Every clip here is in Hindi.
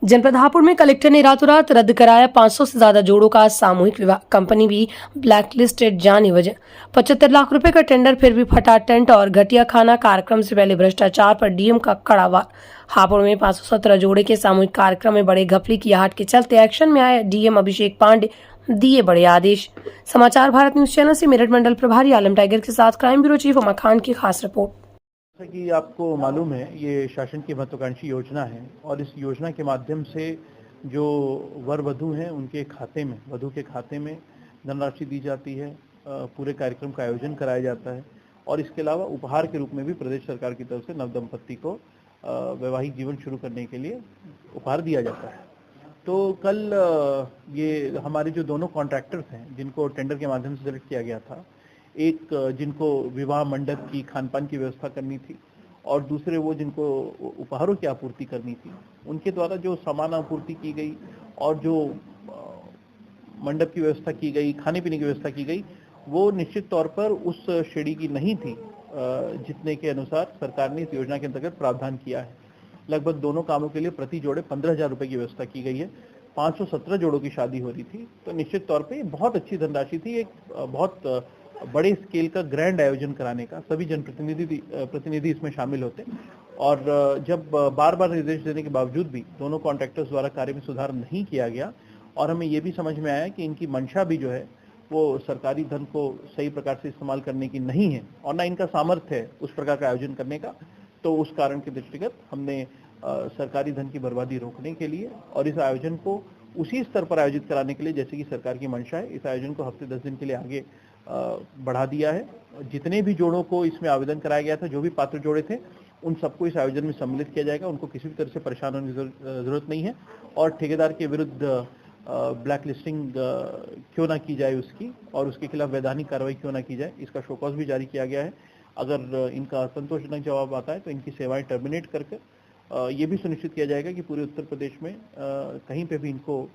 जनपद हापुड़ में कलेक्टर ने रातों-रात रद्द कराया 500 से ज्यादा जोड़ों का सामूहिक विवाह। कंपनी भी ब्लैकलिस्टेड जाने वजह 75 लाख रुपए का टेंडर, फिर भी फटा टेंट और घटिया खाना। कार्यक्रम से पहले भ्रष्टाचार पर डीएम का कड़ा वार। हापुड़ में 517 जोड़े के सामूहिक कार्यक्रम में बड़े घपले की आहट के चलते एक्शन में आए डीएम अभिषेक पांडे, दिए बड़े आदेश। समाचार भारत न्यूज चैनल से मेरठ मंडल प्रभारी आलम टाइगर के साथ crime bureau chief Uma Khan की खास रिपोर्ट। जैसा कि आपको मालूम है, ये शासन की महत्वाकांक्षी योजना है और इस योजना के माध्यम से जो वर वधू हैं उनके खाते में, वधू के खाते में धनराशि दी जाती है। पूरे कार्यक्रम का आयोजन कराया जाता है और इसके अलावा उपहार के रूप में भी प्रदेश सरकार की तरफ से नव दंपत्ति को वैवाहिक जीवन शुरू करने के लिए उपहार दिया जाता है। तो कल ये हमारे जो दोनों कॉन्ट्रैक्टर्स हैं जिनको टेंडर के माध्यम से सेलेक्ट किया गया था, एक जिनको विवाह मंडप की खान-पान की व्यवस्था करनी थी और दूसरे वो जिनको उपहारों की आपूर्ति करनी थी, उनके द्वारा जो सामान आपूर्ति की गई और जो मंडप की व्यवस्था की गई, खाने पीने की व्यवस्था की गई, वो निश्चित तौर पर उस श्रेणी की नहीं थी जितने के अनुसार सरकार ने इस योजना के अंतर्गत प्रावधान किया है। लगभग दोनों कामों के लिए प्रति जोड़े 15,000 रुपए की व्यवस्था की गई है। 517 जोड़ों की शादी हो रही थी, तो निश्चित तौर पे बहुत अच्छी धनराशि थी। एक बहुत बड़े स्केल का ग्रैंड आयोजन कराने का सभी प्रतिनिधि इसमें शामिल होते और जब बार बार निर्देश देने के बावजूद भी दोनों कॉन्ट्रैक्टर्स द्वारा कार्य में सुधार नहीं किया गया और हमें ये भी समझ में आया कि इनकी मंशा भी जो है वो सरकारी धन को सही प्रकार से इस्तेमाल करने की नहीं है और ना इनका सामर्थ्य है उस प्रकार का आयोजन करने का। तो उस कारण के दृष्टिगत हमने सरकारी धन की बर्बादी रोकने के लिए और इस आयोजन को उसी स्तर पर आयोजित कराने के लिए जैसे कि सरकार की मंशा है, इस आयोजन को हफ्ते 10 दिन के लिए आगे बढ़ा दिया है। जितने भी जोड़ों को इसमें आवेदन कराया गया था, जो भी पात्र जोड़े थे, उन सबको इस आयोजन में सम्मिलित किया जाएगा। उनको किसी भी तरह से परेशान होने की जरूरत नहीं है और ठेकेदार के विरुद्ध ब्लैक लिस्टिंग क्यों ना की जाए उसकी और उसके खिलाफ वैधानिक कार्रवाई क्यों ना की जाए, इसका शोकॉज भी जारी किया गया है। अगर इनका संतोषजनक जवाब आता है तो इनकी सेवाएं टर्मिनेट करके ये भी सुनिश्चित किया जाएगा कि पूरे उत्तर प्रदेश में कहीं पे भी इनको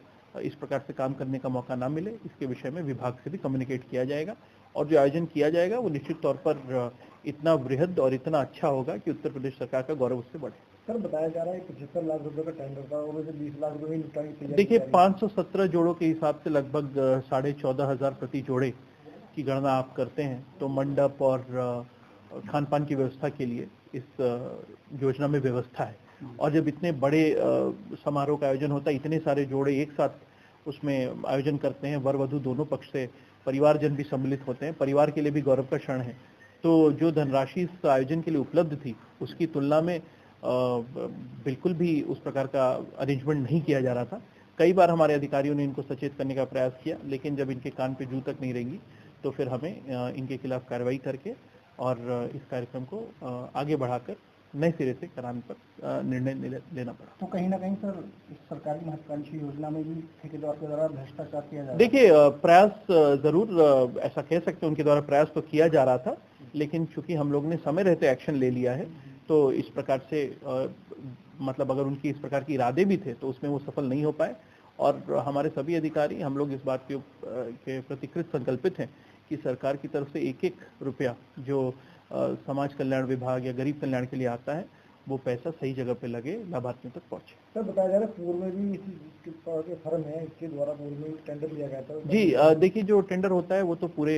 इस प्रकार से काम करने का मौका ना मिले। इसके विषय में विभाग से भी कम्युनिकेट किया जाएगा और जो आयोजन किया जाएगा वो निश्चित तौर पर इतना वृहद और इतना अच्छा होगा कि उत्तर प्रदेश सरकार का गौरव उससे बढ़े। सर, बताया जा रहा है 75 लाख रुपए का टेंडर था और उसे 20 लाख रुपए निपटाने की तैयारी। देखिए, 517 जोड़ों के हिसाब से लगभग 14,500 प्रति जोड़े की गणना आप करते हैं तो मंडप और खान पान की व्यवस्था के लिए इस योजना में व्यवस्था है और जब इतने बड़े समारोह का आयोजन होता है, इतने सारे जोड़े एक साथ उसमें आयोजन करते हैं, वर वधू दोनों पक्ष से परिवारजन भी सम्मिलित होते हैं, परिवार के लिए भी गौरव का क्षण है। तो जो धनराशि इस आयोजन के लिए उपलब्ध थी उसकी तुलना में बिल्कुल भी उस प्रकार का अरेंजमेंट नहीं किया जा रहा था। कई बार हमारे अधिकारियों ने इनको सचेत करने का प्रयास किया, लेकिन जब इनके कान पे जू तक नहीं रहेंगी तो फिर हमें इनके खिलाफ कार्रवाई करके और इस कार्यक्रम को आगे बढ़ाकर नए सिरे से कराने पर निर्णय लेना पड़ा। तो कहीं ना कहीं सर इस सरकारी महत्वाकांक्षी योजना में भी ठेकेदार के द्वारा भ्रष्टाचार किया जा रहा है। देखिए, प्रयास जरूर ऐसा कह सकते हैं, उनके द्वारा प्रयास तो किया जा रहा था, लेकिन चूंकि हम लोग ने समय रहते एक्शन ले लिया है तो इस प्रकार से मतलब अगर उनकी इस प्रकार के इरादे भी थे तो उसमें वो सफल नहीं हो पाए और हमारे सभी अधिकारी, हम लोग इस बात के प्रतिकृत संकल्पित हैं कि सरकार की तरफ से एक एक रुपया जो समाज कल्याण विभाग या गरीब कल्याण के लिए आता है वो पैसा सही जगह पे लगे, लाभार्थियों तक पहुंचे। सर, बताया जा रहा है पूर्व में भी इसी फर्म है, इसके द्वारा पूर्व में टेंडर लिया गया था। जी, देखिए, जो टेंडर होता है वो तो पूरे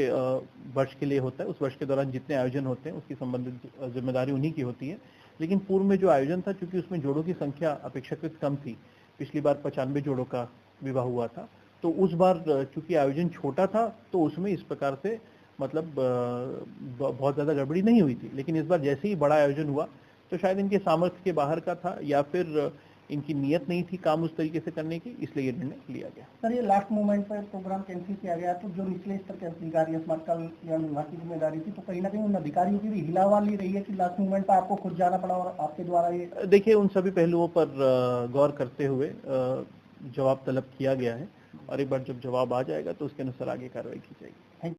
वर्ष के लिए होता है। उस वर्ष के दौरान जितने आयोजन होते हैं उसकी संबंधित जिम्मेदारी उन्हीं की होती है। लेकिन पूर्व में जो आयोजन था, चूंकि उसमें जोड़ों की संख्या अपेक्षाकृत कम थी, पिछली बार 95 जोड़ों का विवाह हुआ था, तो उस बार चूंकि आयोजन छोटा था तो उसमें इस प्रकार से मतलब बहुत ज्यादा गड़बड़ी नहीं हुई थी। लेकिन इस बार जैसे ही बड़ा आयोजन हुआ तो शायद इनके सामर्थ्य के बाहर का था या फिर इनकी नियत नहीं थी काम उस तरीके से करने की, इसलिए ये निर्णय लिया गया। सर, ये लास्ट मोमेंट पर प्रोग्राम कैंसिल किया गया तो जो निचले स्तर के अधिकारी समाज कल्याण विभाग की जिम्मेदारी थी, तो कहीं ना कहीं उन अधिकारियों की भी हिलावाली रही है कि लास्ट मोमेंट पर आपको खुद जाना पड़ा और आपके द्वारा ये। देखिए, उन सभी पहलुओं पर गौर करते हुए जवाब तलब किया गया है और एक बार जब जवाब आ जाएगा तो उसके अनुसार आगे कार्रवाई की जाएगी।